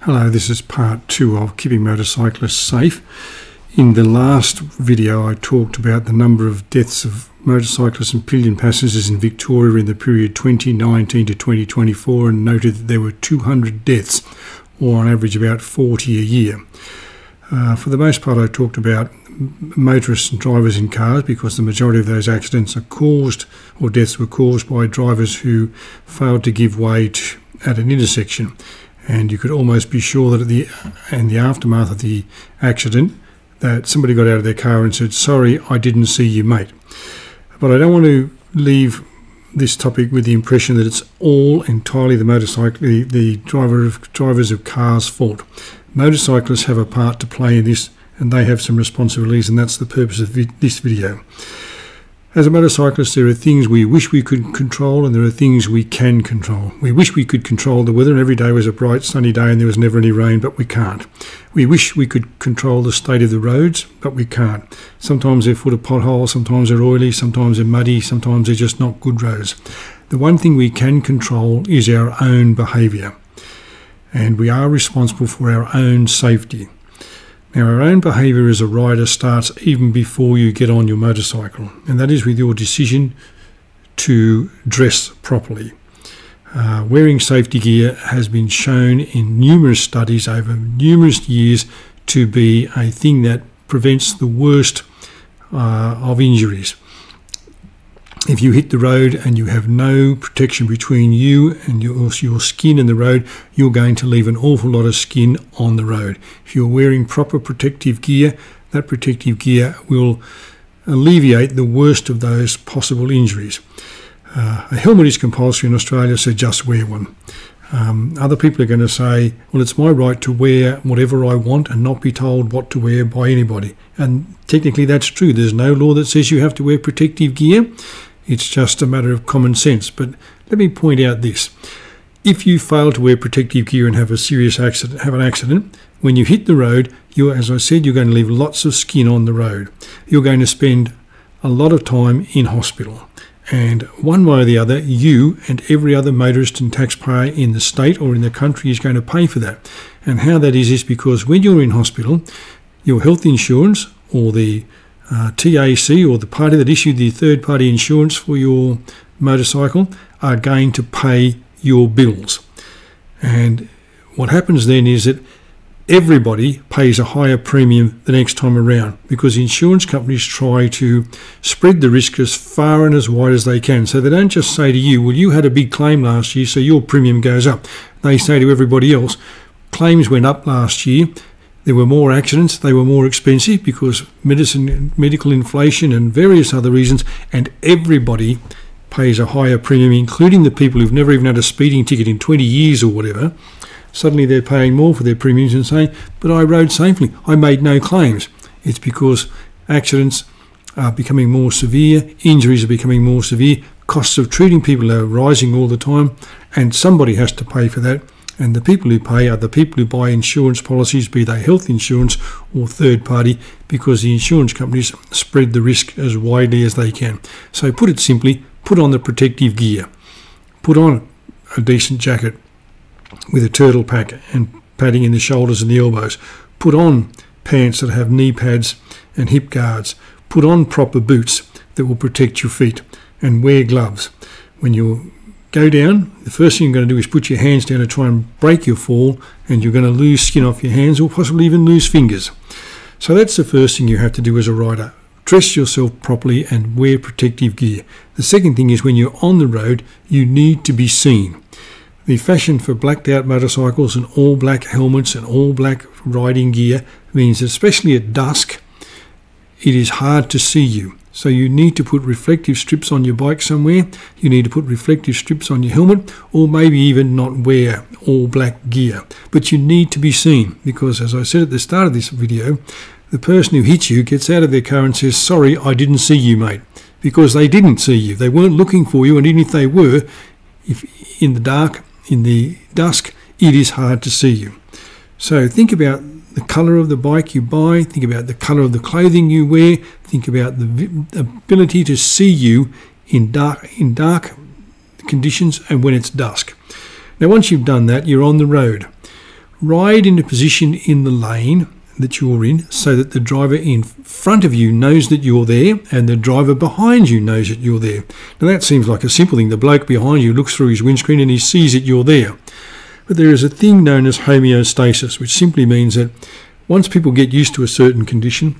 Hello, this is part 2 of keeping motorcyclists safe. In the last video I talked about the number of deaths of motorcyclists and pillion passengers in Victoria in the period 2019 to 2024 and noted that there were 200 deaths, or on average about 40 a year. For the most part I talked about motorists and drivers in cars because the majority of those accidents are caused, or deaths were caused, by drivers who failed to give way at an intersection. And you could almost be sure that in the aftermath of the accident that somebody got out of their car and said, "Sorry, I didn't see you, mate." But I don't want to leave this topic with the impression that it's all entirely the drivers of cars' fault. Motorcyclists have a part to play in this, and they have some responsibilities, and that's the purpose of this video. As a motorcyclist, there are things we wish we could control and there are things we can control. We wish we could control the weather and every day was a bright sunny day and there was never any rain, but we can't. We wish we could control the state of the roads, but we can't. Sometimes they're full of potholes, sometimes they're oily, sometimes they're muddy, sometimes they're just not good roads. The one thing we can control is our own behaviour, and we are responsible for our own safety. Now, our own behaviour as a rider starts even before you get on your motorcycle, and that is with your decision to dress properly. Wearing safety gear has been shown in numerous studies over numerous years to be a thing that prevents the worst of injuries. If you hit the road and you have no protection between you and your skin and the road, you're going to leave an awful lot of skin on the road. If you're wearing proper protective gear, that protective gear will alleviate the worst of those possible injuries. A helmet is compulsory in Australia, so just wear one. Other people are going to say, well, it's my right to wear whatever I want and not be told what to wear by anybody. And technically that's true. There's no law that says you have to wear protective gear. It's just a matter of common sense. But let me point out this. If you fail to wear protective gear and have a serious accident, when you hit the road, as I said, you're going to leave lots of skin on the road. You're going to spend a lot of time in hospital. And one way or the other, you and every other motorist and taxpayer in the state or in the country is going to pay for that. And how that is because when you're in hospital, your health insurance or the TAC or the party that issued the third-party insurance for your motorcycle are going to pay your bills. And what happens then is that everybody pays a higher premium the next time around because insurance companies try to spread the risk as far and as wide as they can. So they don't just say to you, well, you had a big claim last year, so your premium goes up. They say to everybody else, claims went up last year. There were more accidents, they were more expensive because medical inflation and various other reasons, and everybody pays a higher premium, including the people who've never even had a speeding ticket in 20 years or whatever. Suddenly they're paying more for their premiums and saying, but I rode safely, I made no claims. It's because accidents are becoming more severe, injuries are becoming more severe, costs of treating people are rising all the time, and somebody has to pay for that. And the people who pay are the people who buy insurance policies, be they health insurance or third party, because the insurance companies spread the risk as widely as they can. So put it simply, put on the protective gear. Put on a decent jacket with a turtle pack and padding in the shoulders and the elbows. Put on pants that have knee pads and hip guards. Put on proper boots that will protect your feet, and wear gloves. When you go down, the first thing you're going to do is put your hands down and try and break your fall, and you're going to lose skin off your hands or possibly even lose fingers. So that's the first thing you have to do as a rider. Dress yourself properly and wear protective gear. The second thing is when you're on the road, you need to be seen. The fashion for blacked out motorcycles and all black helmets and all black riding gear means that especially at dusk, it is hard to see you. So you need to put reflective strips on your bike somewhere, you need to put reflective strips on your helmet, or maybe even not wear all black gear. But you need to be seen because, as I said at the start of this video, the person who hits you gets out of their car and says, "Sorry, I didn't see you, mate," because they didn't see you. They weren't looking for you, and even if they were, if in the dusk, it is hard to see you. So think about the colour of the bike you buy, think about the colour of the clothing you wear, think about the ability to see you in dark conditions and when it's dusk. Now once you've done that, you're on the road. ride into position in the lane that you're in so that the driver in front of you knows that you're there and the driver behind you knows that you're there. Now that seems like a simple thing. The bloke behind you looks through his windscreen and he sees that you're there. But there is a thing known as homeostasis, which simply means that once people get used to a certain condition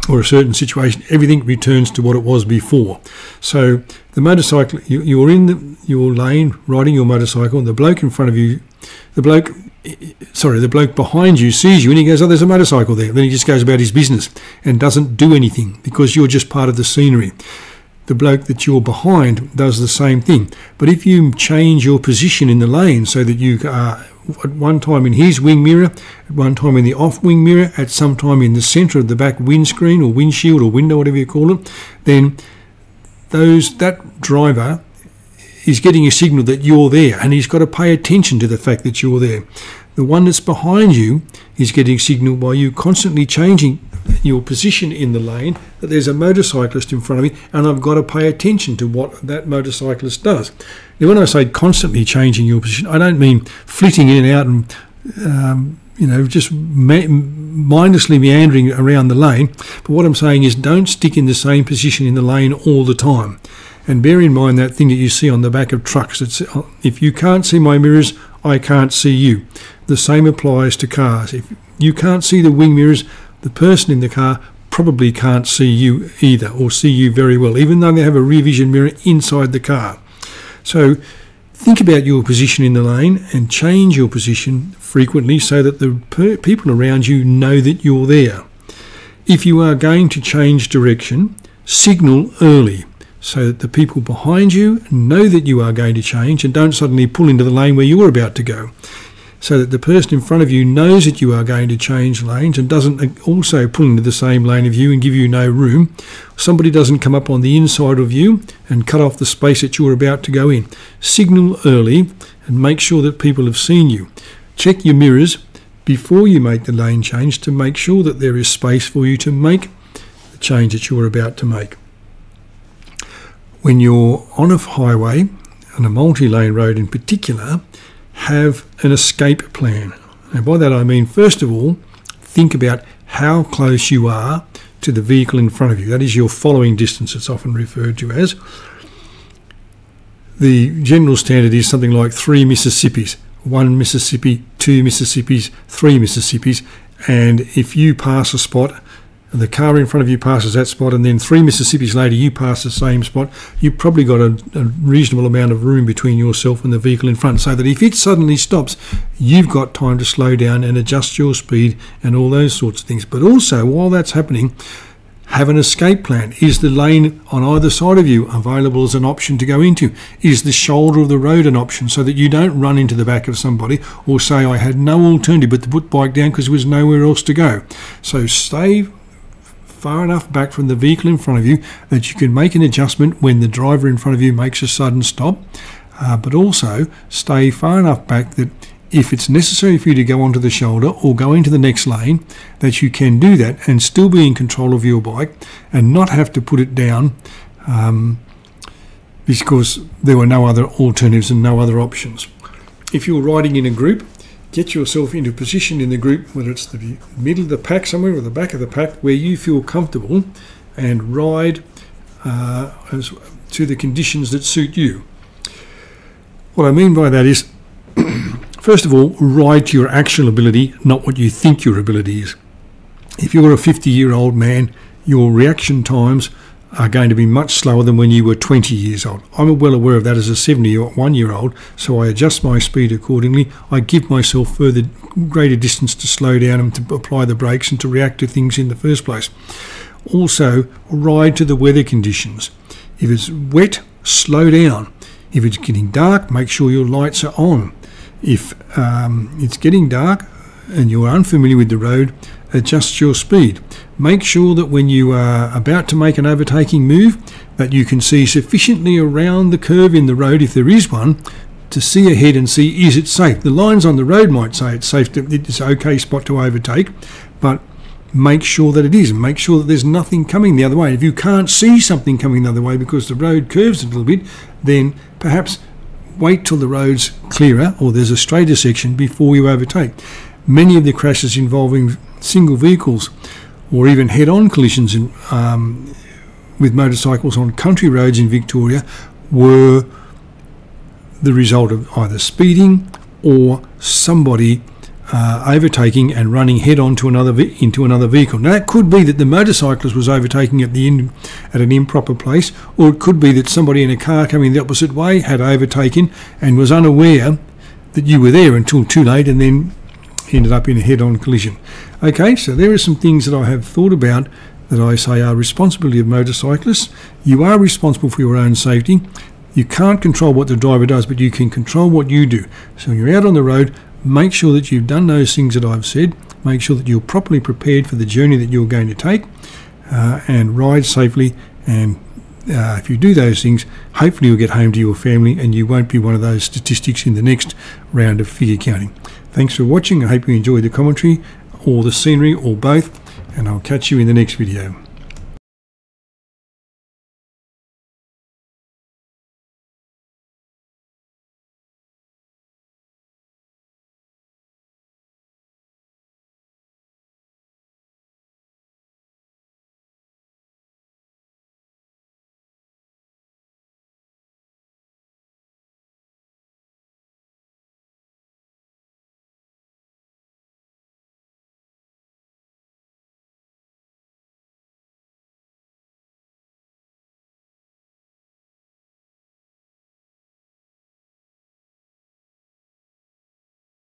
or a certain situation, everything returns to what it was before. So the motorcycle, you're in your lane riding your motorcycle, and the bloke in front of you, the bloke behind you sees you and he goes, oh, there's a motorcycle there. Then he just goes about his business and doesn't do anything because you're just part of the scenery. The bloke that you're behind does the same thing. But if you change your position in the lane so that you are at one time in his wing mirror, at one time in the off wing mirror, at some time in the centre of the back windscreen or windshield or window, whatever you call it, then that driver is getting a signal that you're there, and he's got to pay attention to the fact that you're there. The one that's behind you is getting a signal by you constantly changing your position in the lane that there's a motorcyclist in front of me and I've got to pay attention to what that motorcyclist does. Now when I say constantly changing your position, I don't mean flitting in and out and just mindlessly meandering around the lane, but what I'm saying is don't stick in the same position in the lane all the time. And bear in mind that thing that you see on the back of trucks. It's, if you can't see my mirrors, I can't see you. The same applies to cars. If you can't see the wing mirrors, the person in the car probably can't see you either, or see you very well, even though they have a rear vision mirror inside the car. So think about your position in the lane and change your position frequently so that the people around you know that you're there. If you are going to change direction, signal early so that the people behind you know that you are going to change and don't suddenly pull into the lane where you're about to go. So that the person in front of you knows that you are going to change lanes and doesn't also pull into the same lane of you and give you no room. Somebody doesn't come up on the inside of you and cut off the space that you're about to go in. Signal early and make sure that people have seen you. Check your mirrors before you make the lane change to make sure that there is space for you to make the change that you're about to make. When you're on a highway, on a multi-lane road in particular, have an escape plan. And by that I mean, first of all, think about how close you are to the vehicle in front of you. That is your following distance, it's often referred to as. The general standard is something like 3 Mississippis, 1 Mississippi, 2 Mississippis, 3 Mississippis, and if you pass a spot, the car in front of you passes that spot, and then 3 Mississippis later you pass the same spot, you've probably got a reasonable amount of room between yourself and the vehicle in front, so that if it suddenly stops, you've got time to slow down and adjust your speed and all those sorts of things. But also, while that's happening, have an escape plan. Is the lane on either side of you available as an option to go into? Is the shoulder of the road an option so that you don't run into the back of somebody or say, I had no alternative but to put bike down because there was nowhere else to go? So stay far enough back from the vehicle in front of you that you can make an adjustment when the driver in front of you makes a sudden stop, but also stay far enough back that if it's necessary for you to go onto the shoulder or go into the next lane, that you can do that and still be in control of your bike and not have to put it down because there were no other alternatives and no other options. If you're riding in a group, get yourself into a position in the group, whether it's the middle of the pack somewhere or the back of the pack, where you feel comfortable, and ride to the conditions that suit you. What I mean by that is, first of all, ride to your actual ability, not what you think your ability is. If you're a 50-year-old man, your reaction times are going to be much slower than when you were 20 years old. I'm well aware of that as a 71-year-old, so I adjust my speed accordingly. I give myself greater distance to slow down and to apply the brakes and to react to things in the first place. Also, ride to the weather conditions. If it's wet, slow down. If it's getting dark, make sure your lights are on. If it's getting dark and you're unfamiliar with the road, adjust your speed. Make sure that when you are about to make an overtaking move, that you can see sufficiently around the curve in the road, if there is one, to see ahead and see, is it safe? The lines on the road might say it's safe, it's an okay spot to overtake, but make sure that it is, and make sure that there's nothing coming the other way. If you can't see something coming the other way because the road curves a little bit, then perhaps wait till the road's clearer or there's a straighter section before you overtake. Many of the crashes involving single vehicles or even head-on collisions with motorcycles on country roads in Victoria were the result of either speeding or somebody overtaking and running head-on to into another vehicle. Now, it could be that the motorcyclist was overtaking at an improper place, or it could be that somebody in a car coming the opposite way had overtaken and was unaware that you were there until too late, and then ended up in a head-on collision. Okay, so there are some things that I have thought about that I say are responsibility of motorcyclists. You are responsible for your own safety. You can't control what the driver does, but you can control what you do. So when you're out on the road, make sure that you've done those things that I've said. Make sure that you're properly prepared for the journey that you're going to take, and ride safely. And if you do those things, hopefully you'll get home to your family and you won't be one of those statistics in the next round of figure counting. Thanks for watching. I hope you enjoyed the commentary or the scenery or both, and I'll catch you in the next video.